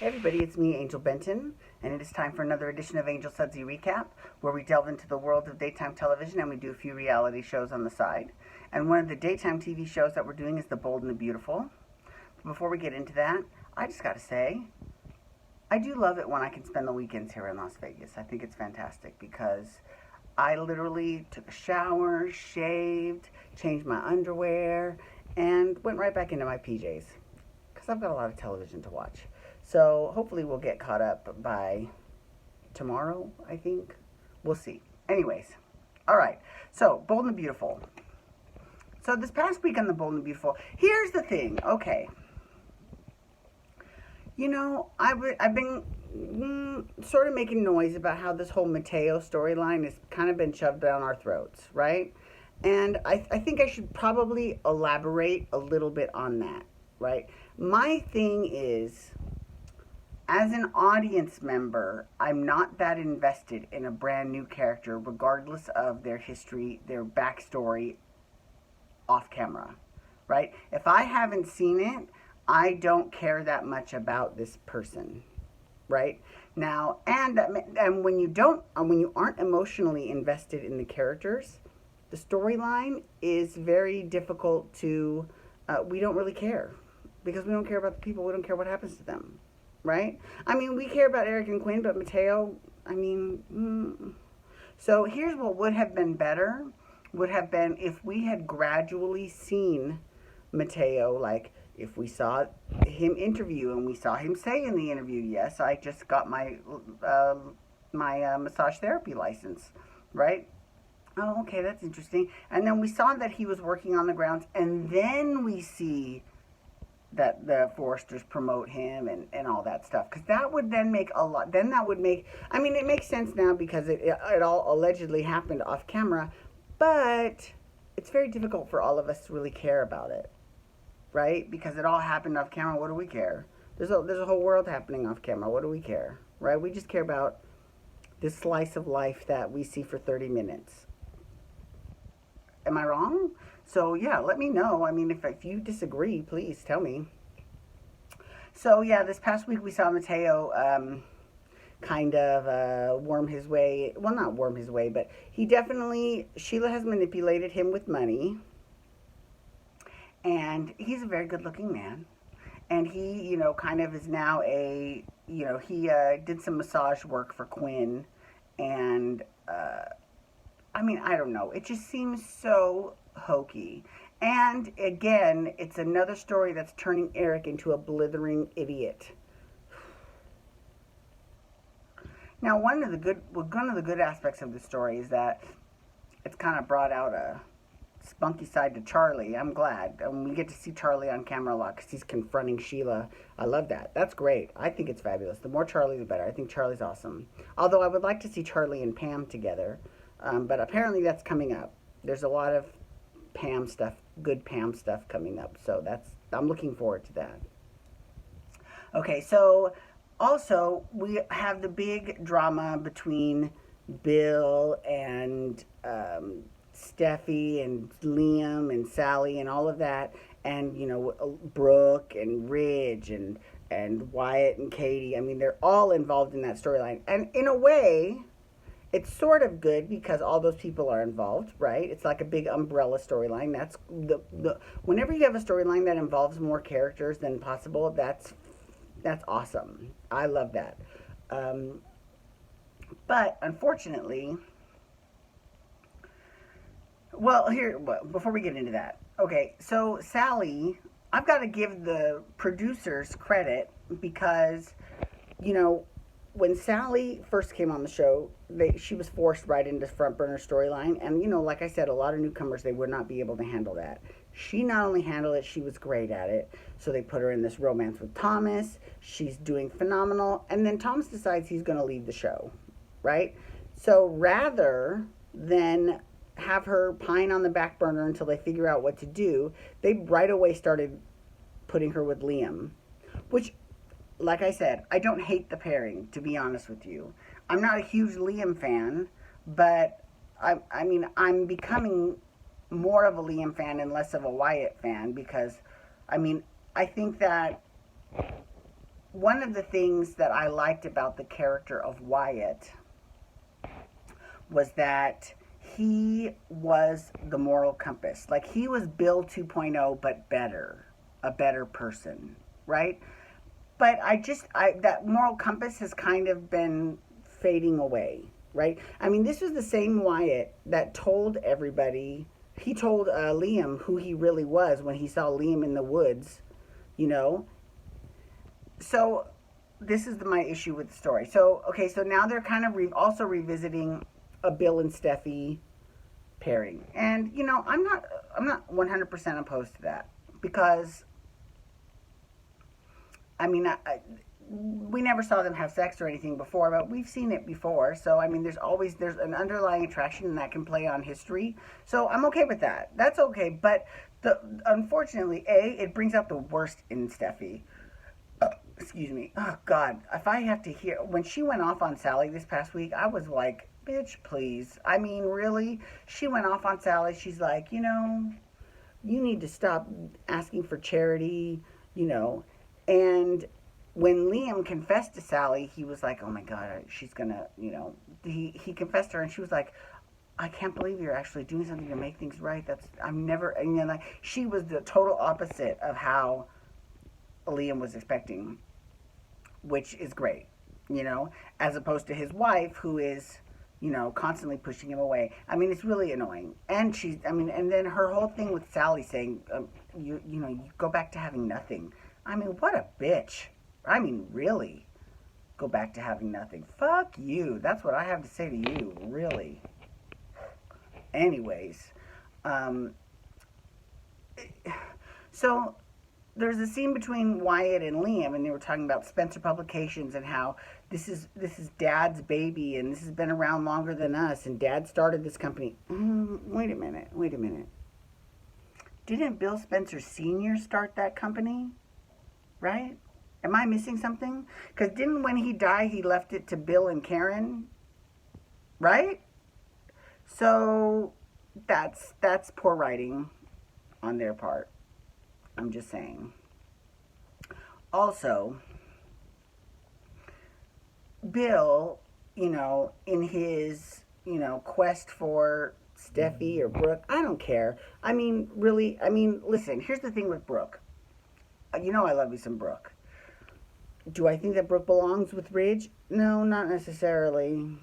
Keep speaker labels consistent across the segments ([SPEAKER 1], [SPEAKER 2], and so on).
[SPEAKER 1] Hey everybody, it's me, Angel Benton, and it is time for another edition of Angel Sudsy Recap, where we delve into the world of daytime television and we do a few reality shows on the side. And one of the daytime TV shows that we're doing is The Bold and the Beautiful. But before we get into that, I just gotta say, I do love it when I can spend the weekends here in Las Vegas. I think it's fantastic because I literally took a shower, shaved, changed my underwear, and went right back into my PJs because I've got a lot of television to watch. So hopefully we'll get caught up by tomorrow, I think. We'll see. Anyways, all right. So, Bold and the Beautiful. So this past week on The Bold and the Beautiful, here's the thing. Okay. You know, I've been sort of making noise about how this whole Mateo storyline has kind of been shoved down our throats, right? And I think I should probably elaborate a little bit on that, right? My thing is, as an audience member, I'm not that invested in a brand new character, regardless of their history, their backstory off camera, right? If I haven't seen it, I don't care that much about this person, right? Now, and when you aren't emotionally invested in the characters, the storyline is very difficult to. We don't really care because we don't care about the people. We don't care what happens to them. Right? I mean, we care about Eric and Quinn, but Mateo, I mean, So here's what would have been better, would have been if we had gradually seen Mateo, like if we saw him interview and we saw him say in the interview, yes, I just got my massage therapy license, right? Oh, okay, that's interesting. And then we saw that he was working on the grounds, and then we see that the Foresters promote him and all that stuff, because that would then make a lot, then that would make, I mean, it makes sense now because it all allegedly happened off camera, but it's very difficult for all of us to really care about it, right? Because it all happened off camera. What do we care? There's a whole world happening off camera. What do we care, right? We just care about this slice of life that we see for 30 minutes. Am I wrong? So yeah, let me know. I mean, if you disagree, please tell me. So yeah, this past week we saw Mateo kind of worm his way. Well, not worm his way, but he definitely, Sheila has manipulated him with money. And he's a very good looking man. And he, you know, kind of is now a, you know, he did some massage work for Quinn. And I mean, I don't know. It just seems so hokey. And again, it's another story that's turning Eric into a blithering idiot. Now, one of the good aspects of the story is that it's kind of brought out a spunky side to Charlie. I'm glad. And we get to see Charlie on camera a lot because he's confronting Sheila. I love that. That's great. I think it's fabulous. The more Charlie, the better. I think Charlie's awesome. Although I would like to see Charlie and Pam together. But apparently that's coming up. There's a lot of Pam stuff, good Pam stuff coming up. So I'm looking forward to that. Okay, so also we have the big drama between Bill and Steffy and Liam and Sally and all of that. And, you know, Brooke and Ridge and Wyatt and Katie. I mean, they're all involved in that storyline. And in a way, it's sort of good because all those people are involved, right? It's like a big umbrella storyline. That's whenever you have a storyline that involves more characters than possible, that's awesome. I love that. But unfortunately, well, before we get into that, okay, so Sally, I've got to give the producers credit because, you know, when Sally first came on the show, she was forced right into front burner storyline. And, you know, like I said, a lot of newcomers, they would not be able to handle that. She not only handled it, she was great at it. So they put her in this romance with Thomas. She's doing phenomenal. And then Thomas decides he's going to leave the show, right? So rather than have her pine on the back burner until they figure out what to do, they right away started putting her with Liam, which, like I said, I don't hate the pairing, to be honest with you. I'm not a huge Liam fan, but I mean, I'm becoming more of a Liam fan and less of a Wyatt fan because, I mean, I think that one of the things that I liked about the character of Wyatt was that he was the moral compass. Like he was Bill 2.0, but better, a better person, right? But that moral compass has kind of been fading away, right? I mean, this was the same Wyatt that told everybody. He told Liam who he really was when he saw Liam in the woods, you know. So this is my issue with the story. So okay, so now they're kind of also revisiting a Bill and Steffy pairing, and you know, I'm not 100% opposed to that because I mean, we never saw them have sex or anything before, but we've seen it before. So I mean, there's an underlying attraction, and that can play on history. So I'm okay with that. That's okay. But unfortunately, it brings out the worst in Steffi. Excuse me. Oh God, if I have to hear when she went off on Sally this past week, I was like, bitch, please. I mean, really? She went off on Sally. She's like, you know, you need to stop asking for charity, you know. And when Liam confessed to Sally, he was like, oh my God, she's gonna, you know, he confessed to her, and she was like, I can't believe you're actually doing something to make things right. I'm never, and then like, she was the total opposite of how Liam was expecting, which is great, you know, as opposed to his wife, who is, you know, constantly pushing him away. I mean, it's really annoying. And and then her whole thing with Sally saying, you know, you go back to having nothing. I mean, what a bitch. I mean, really. Go back to having nothing. Fuck you. That's what I have to say to you, really. Anyways, so there's a scene between Wyatt and Liam, and they were talking about Spencer Publications and how this is Dad's baby, and this has been around longer than us, and Dad started this company. Wait a minute. Didn't Bill Spencer Sr. start that company? Right? Am I missing something? Because didn't when he died, he left it to Bill and Karen? Right? So that's poor writing on their part. I'm just saying. Also, Bill, you know, in his, you know, quest for Steffi or Brooke, I don't care. I mean, really, listen, here's the thing with Brooke. You know I love you some Brooke. Do I think that Brooke belongs with Ridge? No, not necessarily.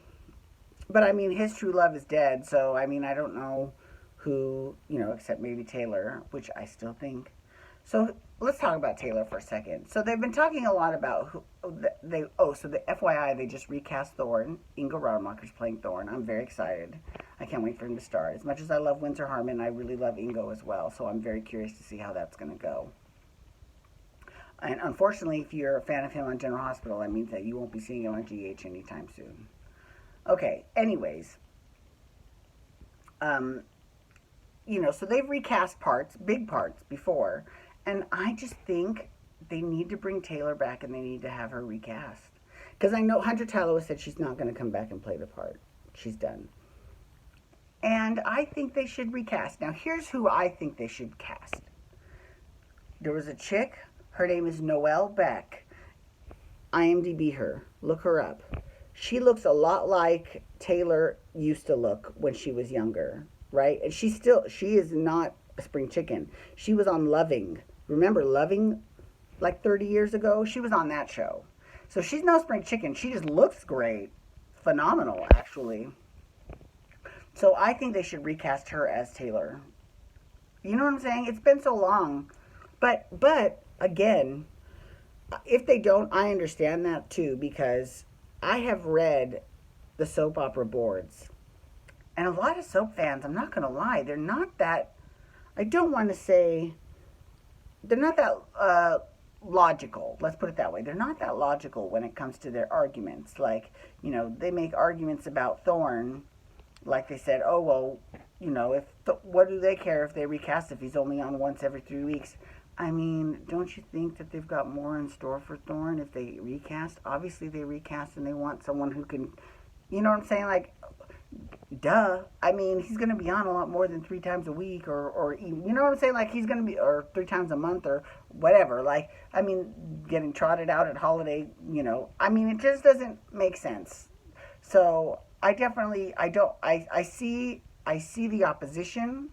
[SPEAKER 1] But I mean, his true love is dead, so I mean, I don't know who, you know, except maybe Taylor, which I still think. So let's talk about Taylor for a second. So they've been talking a lot about so the FYI, they just recast Thorne. Ingo Rademacher's playing Thorne. I'm very excited. I can't wait for him to start. As much as I love Windsor Harmon, I really love Ingo as well, so I'm very curious to see how that's going to go. And unfortunately, if you're a fan of him on General Hospital, that means that you won't be seeing him on GH anytime soon. Okay, anyways. You know, so they've recast big parts before. And I just think they need to bring Taylor back and they need to have her recast. Because I know Hunter Tallow said she's not going to come back and play the part. She's done. And I think they should recast. Now, here's who I think they should cast. There was a chick. Her name is Noelle Beck. IMDb her. Look her up. She looks a lot like Taylor used to look when she was younger, right? And she is not a spring chicken. She was on Loving. Remember Loving like 30 years ago? She was on that show. So she's no spring chicken. She just looks great. Phenomenal, actually. So I think they should recast her as Taylor. You know what I'm saying? It's been so long. But again, if they don't, I understand that too, because I have read the soap opera boards. And a lot of soap fans, I'm not going to lie, they're not that, I don't want to say, they're not that logical. Let's put it that way. They're not that logical when it comes to their arguments. Like, you know, they make arguments about Thorne, like they said, oh, well, you know, what do they care if they recast if he's only on once every 3 weeks? I mean, don't you think that they've got more in store for Thorne if they recast? Obviously, they recast and they want someone who can, you know what I'm saying? Like, duh. I mean, he's going to be on a lot more than 3 times a week, or even, you know what I'm saying? Like, he's going to be, or 3 times a month, or whatever. Like, I mean, getting trotted out at holiday, I mean, it just doesn't make sense. So I definitely, I see the opposition,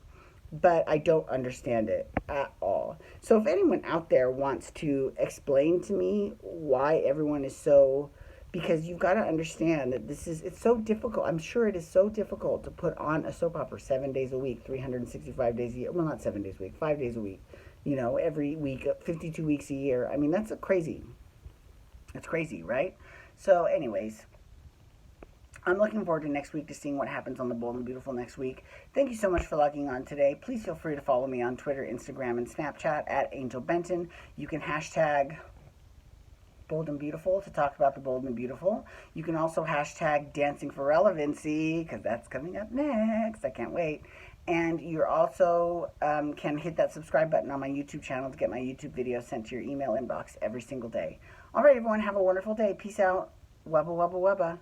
[SPEAKER 1] but I don't understand it at all. So if anyone out there wants to explain to me why everyone is so, because you've got to understand that it's so difficult. I'm sure it is so difficult to put on a soap opera 7 days a week, 365 days a year. Well, not 7 days a week, 5 days a week, every week, 52 weeks a year. I mean, that's crazy. It's crazy, right? So anyways, I'm looking forward to next week to seeing what happens on The Bold and Beautiful next week. Thank you so much for logging on today. Please feel free to follow me on Twitter, Instagram, and Snapchat at Angel Benton. You can hashtag Bold and Beautiful to talk about The Bold and Beautiful. You can also hashtag Dancing for Relevancy, because that's coming up next. I can't wait. And you're also can hit that subscribe button on my YouTube channel to get my YouTube videos sent to your email inbox every single day. All right, everyone, have a wonderful day. Peace out. Wubba, wubba, wubba.